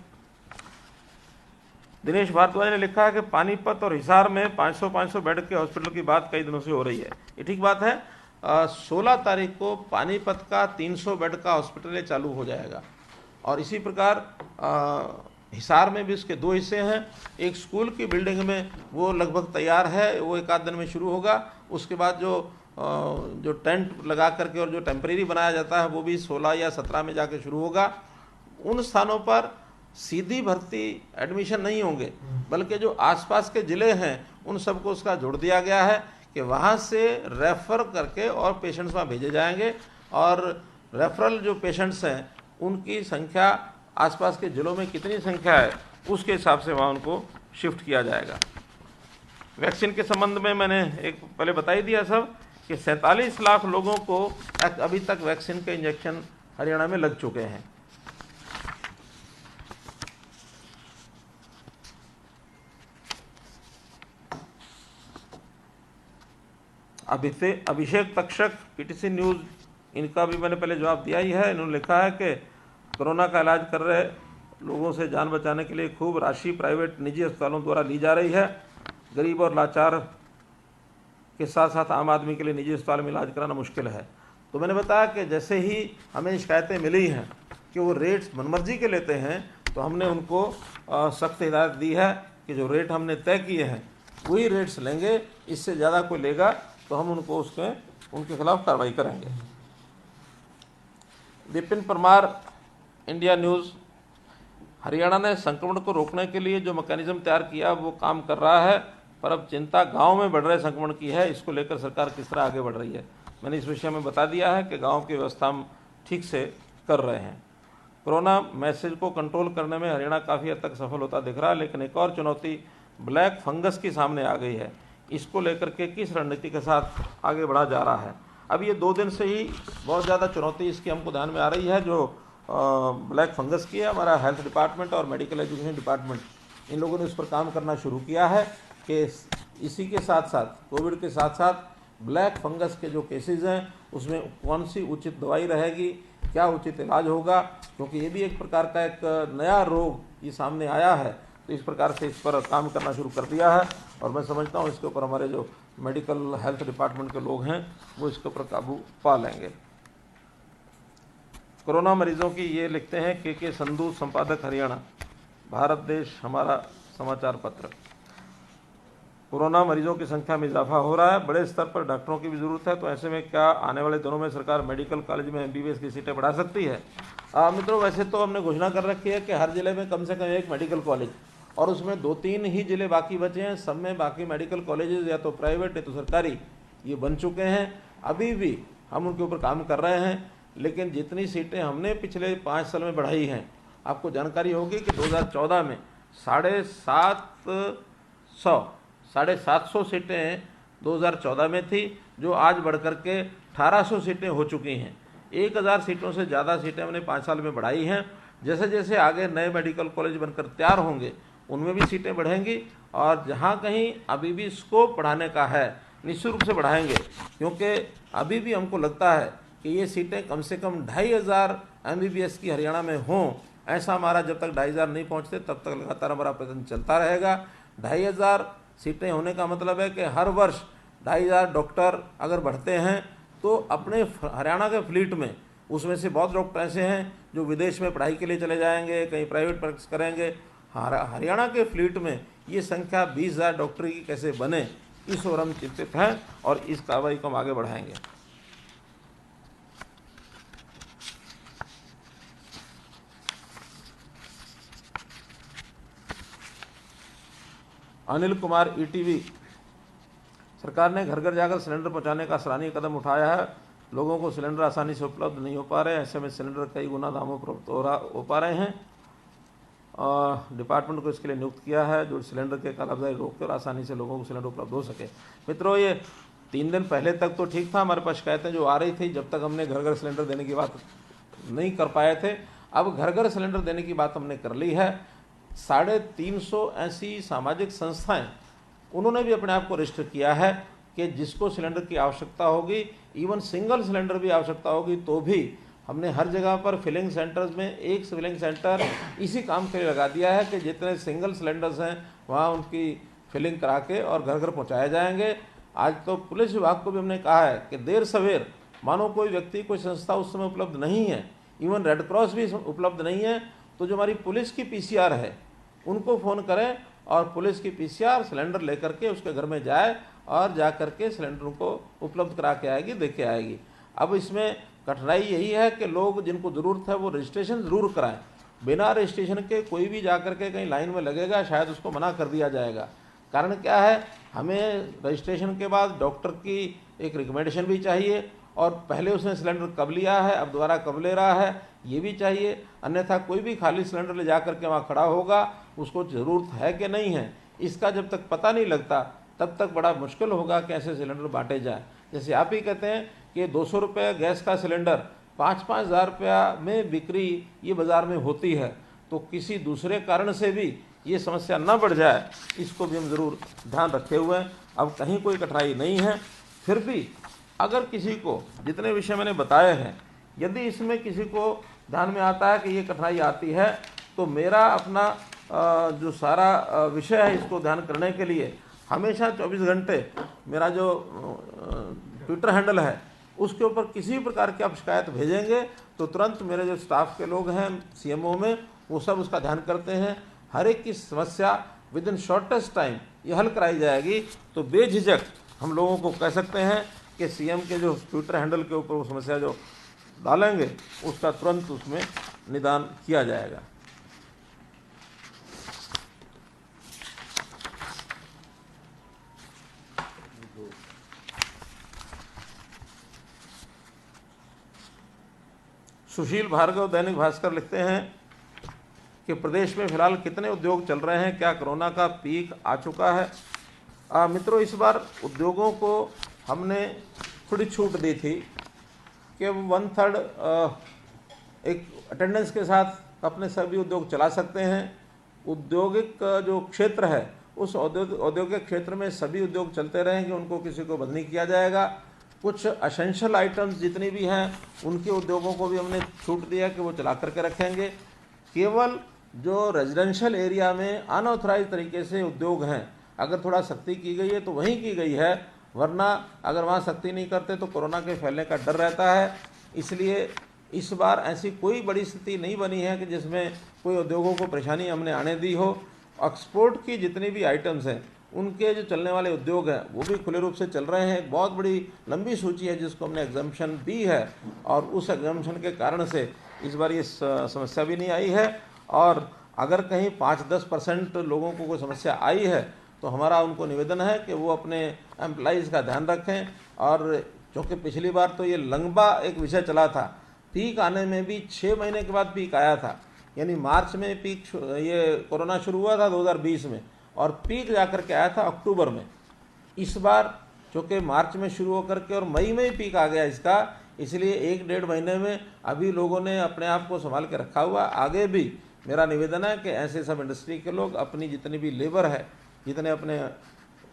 दिनेश भारद्वाज ने लिखा है कि पानीपत और हिसार में 500 बेड के हॉस्पिटल की बात कई दिनों से हो रही है। ये ठीक बात है। 16 तारीख को पानीपत का 300 बेड का हॉस्पिटल चालू हो जाएगा और इसी प्रकार हिसार में भी इसके 2 हिस्से हैं। एक स्कूल की बिल्डिंग में वो लगभग तैयार है, वो 1 आध दिन में शुरू होगा। उसके बाद जो टेंट लगा करके और जो टेम्परेरी बनाया जाता है वो भी 16 या 17 में जाके शुरू होगा। उन स्थानों पर सीधी भर्ती एडमिशन नहीं होंगे, बल्कि जो आसपास के ज़िले हैं उन सबको उसका जोड़ दिया गया है कि वहाँ से रेफ़र करके और पेशेंट्स वहाँ भेजे जाएंगे और रेफरल जो पेशेंट्स हैं उनकी संख्या आसपास के ज़िलों में कितनी संख्या है उसके हिसाब से वहाँ उनको शिफ्ट किया जाएगा। वैक्सीन के संबंध में मैंने एक पहले बता ही दिया सब कि 47 लाख लोगों को अभी तक वैक्सीन के इंजेक्शन हरियाणा में लग चुके हैं। अभिषेक तक्षक, पीटीसी न्यूज़, इनका भी मैंने पहले जवाब दिया ही है। इन्होंने लिखा है कि कोरोना का इलाज कर रहे लोगों से जान बचाने के लिए खूब राशि प्राइवेट निजी अस्पतालों द्वारा ली जा रही है। गरीब और लाचार के साथ साथ आम आदमी के लिए निजी अस्पताल में इलाज कराना मुश्किल है। तो मैंने बताया कि जैसे ही हमें शिकायतें मिली हैं कि वो रेट्स मनमर्जी के लेते हैं, तो हमने उनको सख्त हिदायत दी है कि जो रेट हमने तय किए हैं वही रेट्स लेंगे, इससे ज़्यादा कोई लेगा तो हम उनके खिलाफ कार्रवाई करेंगे। विपिन परमार, इंडिया न्यूज़, हरियाणा ने संक्रमण को रोकने के लिए जो मैकेनिज्म तैयार किया वो काम कर रहा है, पर अब चिंता गांव में बढ़ रहे संक्रमण की है। इसको लेकर सरकार किस तरह आगे बढ़ रही है? मैंने इस विषय में बता दिया है कि गांव की व्यवस्था हम ठीक से कर रहे हैं। कोरोना मैसेज को कंट्रोल करने में हरियाणा काफ़ी हद तक सफल होता दिख रहा है, लेकिन एक और चुनौती ब्लैक फंगस की सामने आ गई है। इसको लेकर के किस रणनीति के साथ आगे बढ़ा जा रहा है? अब ये 2 दिन से ही बहुत ज़्यादा चुनौती इसकी हमको ध्यान में आ रही है, जो ब्लैक फंगस की है। हमारा हेल्थ डिपार्टमेंट और मेडिकल एजुकेशन डिपार्टमेंट, इन लोगों ने उस पर काम करना शुरू किया है कि इसी के साथ साथ, कोविड के साथ साथ ब्लैक फंगस के जो केसेस हैं उसमें कौन सी उचित दवाई रहेगी, क्या उचित इलाज होगा, क्योंकि ये भी एक प्रकार का एक नया रोग ये सामने आया है। तो इस प्रकार से इस पर काम करना शुरू कर दिया है और मैं समझता हूँ इसके ऊपर हमारे जो मेडिकल हेल्थ डिपार्टमेंट के लोग हैं वो इसके ऊपर काबू पा लेंगे। कोरोना मरीजों की ये लिखते हैं के संधू, संपादक, हरियाणा, भारत देश हमारा समाचार पत्र। कोरोना मरीजों की संख्या में इजाफा हो रहा है, बड़े स्तर पर डॉक्टरों की भी ज़रूरत है। तो ऐसे में क्या आने वाले दिनों में सरकार मेडिकल कॉलेज में MBBS की सीटें बढ़ा सकती है? मित्रों, वैसे तो हमने घोषणा कर रखी है कि हर जिले में कम से कम एक मेडिकल कॉलेज, और उसमें 2-3 ही जिले बाकी बचे हैं। सब में बाकी मेडिकल कॉलेजेस या तो प्राइवेट या तो सरकारी ये बन चुके हैं। अभी भी हम उनके ऊपर काम कर रहे हैं, लेकिन जितनी सीटें हमने पिछले 5 साल में बढ़ाई हैं, आपको जानकारी होगी कि 2014 में 750 सीटें 2014 में थी, जो आज बढ़कर के 1800 सीटें हो चुकी हैं। 1000 सीटों से ज़्यादा सीटें हमने 5 साल में बढ़ाई हैं। जैसे जैसे आगे नए मेडिकल कॉलेज बनकर तैयार होंगे उनमें भी सीटें बढ़ेंगी, और जहाँ कहीं अभी भी स्कोप बढ़ाने का है निश्चित रूप से बढ़ाएंगे, क्योंकि अभी भी हमको लगता है कि ये सीटें कम से कम 2500 MBBS की हरियाणा में हों। ऐसा हमारा जब तक 2500 नहीं पहुँचते तब तक लगातार हमारा प्रयत्न चलता रहेगा। 2500 सीटें होने का मतलब है कि हर वर्ष 2500 डॉक्टर अगर बढ़ते हैं तो अपने हरियाणा के फ्लीट में उसमें से बहुत डॉक्टर ऐसे हैं जो विदेश में पढ़ाई के लिए चले जाएंगे, कहीं प्राइवेट प्रैक्टिस करेंगे। हरियाणा के फ्लीट में ये संख्या 20,000 डॉक्टर की कैसे बने, इस ओर हम चिंतित हैं और इस कार्रवाई को हम आगे बढ़ाएंगे। अनिल कुमार, ETV, सरकार ने घर घर जाकर सिलेंडर पहुंचाने का सराहनीय कदम उठाया है। लोगों को सिलेंडर आसानी से उपलब्ध नहीं हो पा रहे हैं, ऐसे में सिलेंडर कई गुना दामों पर उपलब्ध हो पा रहे हैं। डिपार्टमेंट को इसके लिए नियुक्त किया है जो सिलेंडर के कालाबाजारी रोकते और आसानी से लोगों को सिलेंडर उपलब्ध हो सके। मित्रों, ये 3 दिन पहले तक तो ठीक था, हमारे पास शिकायतें जो आ रही थी जब तक हमने घर घर सिलेंडर देने की बात नहीं कर पाए थे। अब घर घर सिलेंडर देने की बात हमने कर ली है। 350 ऐसी सामाजिक संस्थाएं, उन्होंने भी अपने आप को रजिस्टर किया है कि जिसको सिलेंडर की आवश्यकता होगी, इवन सिंगल सिलेंडर भी आवश्यकता होगी, तो भी हमने हर जगह पर फिलिंग सेंटर्स में एक फिलिंग सेंटर इसी काम के लिए लगा दिया है कि जितने सिंगल सिलेंडर्स हैं वहाँ उनकी फिलिंग करा के और घर घर पहुँचाए जाएंगे। आज तो पुलिस विभाग को भी हमने कहा है कि देर सवेर, मानो कोई व्यक्ति, कोई संस्था उस समय उपलब्ध नहीं है, इवन रेड क्रॉस भी उपलब्ध नहीं है, तो जो हमारी पुलिस की PCR है उनको फ़ोन करें और पुलिस की PCR सिलेंडर लेकर के उसके घर में जाए और जा कर के सिलेंडरों को उपलब्ध करा के आएगी, दे के आएगी। अब इसमें कठिनाई यही है कि लोग जिनको ज़रूरत है वो रजिस्ट्रेशन ज़रूर कराएं। बिना रजिस्ट्रेशन के कोई भी जा कर के कहीं लाइन में लगेगा, शायद उसको मना कर दिया जाएगा। कारण क्या है, हमें रजिस्ट्रेशन के बाद डॉक्टर की एक रिकमेंडेशन भी चाहिए, और पहले उसने सिलेंडर कब लिया है, अब दोबारा कब ले रहा है, ये भी चाहिए। अन्यथा कोई भी खाली सिलेंडर ले जा कर के वहाँ खड़ा होगा, उसको ज़रूरत है कि नहीं है, इसका जब तक पता नहीं लगता तब तक बड़ा मुश्किल होगा कि ऐसे सिलेंडर बांटे जाए। जैसे आप ही कहते हैं कि 200 रुपये गैस का सिलेंडर 5-5 हज़ार रुपया में बिक्री ये बाज़ार में होती है, तो किसी दूसरे कारण से भी ये समस्या न बढ़ जाए, इसको भी हम ज़रूर ध्यान रखे हुए हैं। अब कहीं कोई कठिनाई नहीं है, फिर भी अगर किसी को जितने विषय मैंने बताए हैं, यदि इसमें किसी को ध्यान में आता है कि ये कठिनाई आती है, तो मेरा अपना जो सारा विषय है इसको ध्यान करने के लिए हमेशा 24 घंटे मेरा जो ट्विटर हैंडल है उसके ऊपर किसी प्रकार की आप शिकायत भेजेंगे तो तुरंत मेरे जो स्टाफ के लोग हैं सीएमओ में, वो सब उसका ध्यान करते हैं। हर एक की समस्या विद इन शॉर्टेस्ट टाइम ये हल कराई जाएगी। तो बेझिझक हम लोगों को कह सकते हैं कि सीएम के जो ट्विटर हैंडल के ऊपर वो समस्या जो डालेंगे उसका तुरंत उसमें निदान किया जाएगा। सुशील भार्गव दैनिक भास्कर लिखते हैं कि प्रदेश में फिलहाल कितने उद्योग चल रहे हैं, क्या कोरोना का पीक आ चुका है? मित्रों, इस बार उद्योगों को हमने थोड़ी छूट दी थी कि 1/3 एक अटेंडेंस के साथ अपने सभी उद्योग चला सकते हैं। औद्योगिक जो क्षेत्र है उस औद्योगिक क्षेत्र में सभी उद्योग चलते रहेंगे, उनको किसी को बंद नहीं किया जाएगा। कुछ एसेंशियल आइटम्स जितनी भी हैं उनके उद्योगों को भी हमने छूट दिया कि वो चला करके रखेंगे। केवल जो रेजिडेंशियल एरिया में अनऑथराइज तरीके से उद्योग हैं, अगर थोड़ा सख्ती की गई है तो वहीं की गई है, वरना अगर वहाँ सख्ती नहीं करते तो कोरोना के फैलने का डर रहता है। इसलिए इस बार ऐसी कोई बड़ी स्थिति नहीं बनी है कि जिसमें कोई उद्योगों को परेशानी हमने आने दी हो। एक्सपोर्ट की जितनी भी आइटम्स हैं उनके जो चलने वाले उद्योग हैं वो भी खुले रूप से चल रहे हैं। एक बहुत बड़ी लंबी सूची है जिसको हमने एग्जाम्पशन दी है, और उस एग्जाम्पशन के कारण से इस बार ये समस्या भी नहीं आई है। और अगर कहीं 5-10% लोगों को कोई समस्या आई है तो हमारा उनको निवेदन है कि वो अपने एम्प्लॉइज़ का ध्यान रखें। और क्योंकि पिछली बार तो ये लंबा एक विषय चला था, पीक आने में भी 6 महीने के बाद पीक आया था, यानी मार्च में पीक ये कोरोना शुरू हुआ था 2020 में, और पीक जाकर के आया था अक्टूबर में। इस बार चूँकि मार्च में शुरू होकर के और मई में ही पीक आ गया इसका, इसलिए 1-1.5 महीने में अभी लोगों ने अपने आप को संभाल के रखा हुआ। आगे भी मेरा निवेदन है कि ऐसे सब इंडस्ट्री के लोग अपनी जितनी भी लेबर है, जितने अपने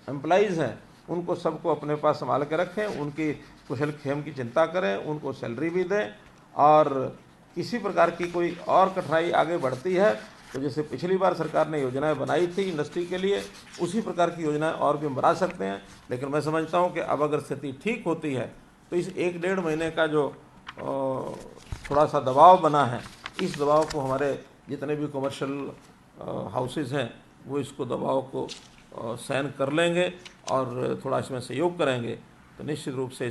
एम्प्लॉइज़ हैं, उनको सबको अपने पास संभाल के रखें, उनकी कुशल क्षेम की चिंता करें, उनको सैलरी भी दें। और किसी प्रकार की कोई और कठिनाई आगे बढ़ती है तो जैसे पिछली बार सरकार ने योजनाएं बनाई थी इंडस्ट्री के लिए, उसी प्रकार की योजनाएं और भी हम बना सकते हैं। लेकिन मैं समझता हूं कि अब अगर स्थिति ठीक होती है तो इस 1-1.5 महीने का जो थोड़ा सा दबाव बना है, इस दबाव को हमारे जितने भी कमर्शियल हाउसेज हैं वो इसको दबाव को सहन कर लेंगे और थोड़ा इसमें सहयोग करेंगे, तो निश्चित रूप से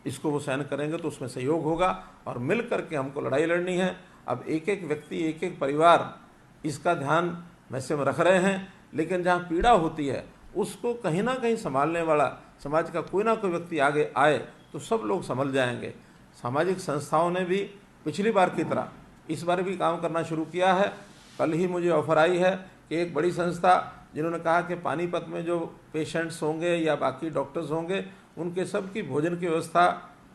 इसको वो सहन करेंगे तो उसमें सहयोग होगा और मिल करके हमको लड़ाई लड़नी है। अब एक एक व्यक्ति, एक एक परिवार इसका ध्यान वैसे में रख रहे हैं, लेकिन जहाँ पीड़ा होती है उसको कहीं ना कहीं संभालने वाला समाज का कोई ना कोई व्यक्ति आगे आए तो सब लोग संभल जाएंगे। सामाजिक संस्थाओं ने भी पिछली बार की तरह इस बार भी काम करना शुरू किया है। कल ही मुझे ऑफर आई है कि एक बड़ी संस्था जिन्होंने कहा कि पानीपत में जो पेशेंट्स होंगे या बाकी डॉक्टर्स होंगे उनके सब की भोजन की व्यवस्था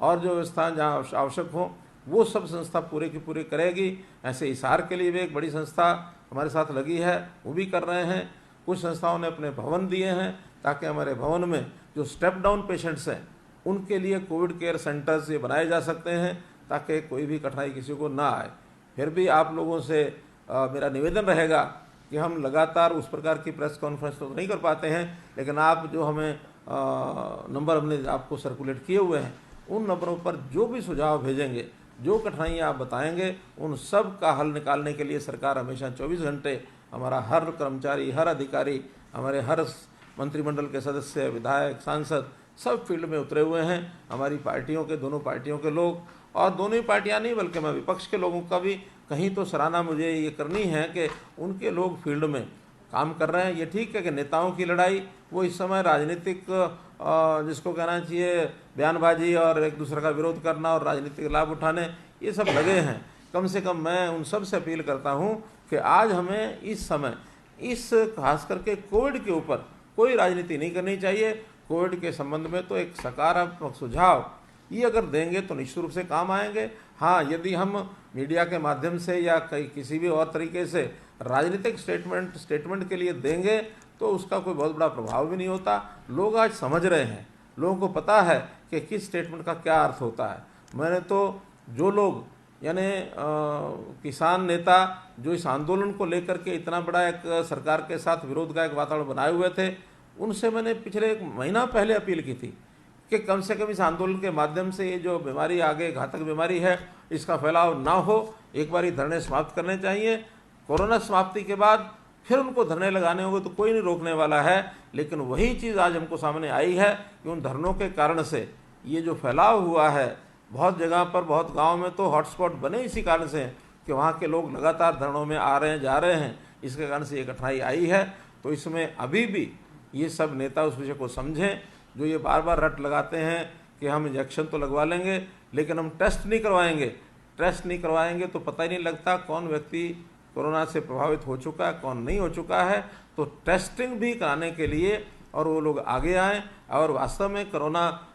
और जो व्यवस्था जहाँ आवश्यक हो वो सब संस्था पूरे की पूरी करेगी। ऐसे हिसार के लिए भी एक बड़ी संस्था हमारे साथ लगी है, वो भी कर रहे हैं। कुछ संस्थाओं ने अपने भवन दिए हैं ताकि हमारे भवन में जो स्टेप डाउन पेशेंट्स हैं उनके लिए कोविड केयर सेंटर्स ये बनाए जा सकते हैं ताकि कोई भी कठिनाई किसी को ना आए। फिर भी आप लोगों से मेरा निवेदन रहेगा कि हम लगातार उस प्रकार की प्रेस कॉन्फ्रेंस तो नहीं कर पाते हैं, लेकिन आप जो हमें नंबर हमने आपको सर्कुलेट किए हुए हैं उन नंबरों पर जो भी सुझाव भेजेंगे, जो कठिनाइयाँ आप बताएंगे, उन सब का हल निकालने के लिए सरकार हमेशा 24 घंटे, हमारा हर कर्मचारी, हर अधिकारी, हमारे हर मंत्रिमंडल के सदस्य, विधायक, सांसद सब फील्ड में उतरे हुए हैं। हमारी पार्टियों के, दोनों पार्टियों के लोग, और दोनों ही पार्टियां नहीं बल्कि मैं विपक्ष के लोगों का भी कहीं तो सराहना मुझे ये करनी है कि उनके लोग फील्ड में काम कर रहे हैं। ये ठीक है कि नेताओं की लड़ाई वो इस समय राजनीतिक जिसको कहना चाहिए बयानबाजी और एक दूसरे का विरोध करना और राजनीतिक लाभ उठाने, ये सब लगे हैं। कम से कम मैं उन सब से अपील करता हूँ कि आज हमें इस समय इस खास करके कोविड के ऊपर कोई राजनीति नहीं करनी चाहिए। कोविड के संबंध में तो एक सकारात्मक सुझाव ये अगर देंगे तो निश्चित रूप से काम आएंगे। हाँ, यदि हम मीडिया के माध्यम से या किसी भी और तरीके से राजनीतिक स्टेटमेंट के लिए देंगे तो उसका कोई बहुत बड़ा प्रभाव भी नहीं होता। लोग आज समझ रहे हैं, लोगों को पता है कि किस स्टेटमेंट का क्या अर्थ होता है। मैंने तो जो लोग यानी किसान नेता जो इस आंदोलन को लेकर के इतना बड़ा एक सरकार के साथ विरोध का एक वातावरण बनाए हुए थे, उनसे मैंने पिछले 1 महीना पहले अपील की थी कि कम से कम इस आंदोलन के माध्यम से ये जो बीमारी आगे घातक बीमारी है इसका फैलाव ना हो। एक बार ये धरने समाप्त करने चाहिए। कोरोना समाप्ति के बाद फिर उनको धरने लगाने होंगे तो कोई नहीं रोकने वाला है। लेकिन वही चीज़ आज हमको सामने आई है कि उन धरनों के कारण से ये जो फैलाव हुआ है बहुत जगह पर, बहुत गांव में तो हॉटस्पॉट बने इसी कारण से कि वहाँ के लोग लगातार धरनों में आ रहे हैं, जा रहे हैं। इसके कारण से ये कठिनाई आई है। तो इसमें अभी भी ये सब नेता उस विषय को समझें। जो ये बार बार रट लगाते हैं कि हम इंजेक्शन तो लगवा लेंगे लेकिन हम टेस्ट नहीं करवाएंगे तो पता ही नहीं लगता कौन व्यक्ति कोरोना से प्रभावित हो चुका है, कौन नहीं हो चुका है। तो टेस्टिंग भी कराने के लिए और वो लोग आगे आएँ। और वास्तव में कोरोना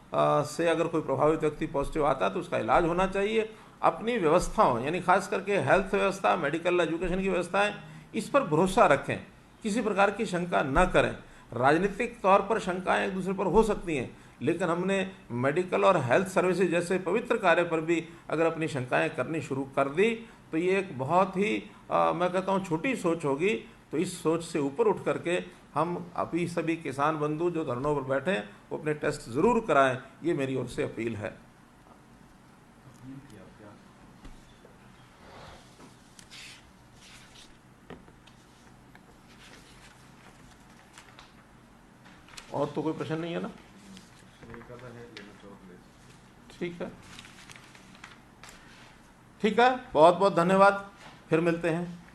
से अगर कोई प्रभावित व्यक्ति पॉजिटिव आता है तो उसका इलाज होना चाहिए। अपनी व्यवस्थाओं यानी खास करके हेल्थ व्यवस्था, मेडिकल एजुकेशन की व्यवस्थाएं, इस पर भरोसा रखें, किसी प्रकार की शंका न करें। राजनीतिक तौर पर शंकाएं एक दूसरे पर हो सकती हैं, लेकिन हमने मेडिकल और हेल्थ सर्विसेज जैसे पवित्र कार्य पर भी अगर अपनी शंकाएं करनी शुरू कर दी तो ये एक बहुत ही मैं कहता हूँ छोटी सोच होगी। तो इस सोच से ऊपर उठ करके हम अभी सभी किसान बंधु जो धरनों पर बैठे हैं वो अपने टेस्ट ज़रूर कराएं, ये मेरी ओर से अपील है। और तो कोई प्रश्न नहीं है ना? ठीक है, बहुत बहुत धन्यवाद। फिर मिलते हैं।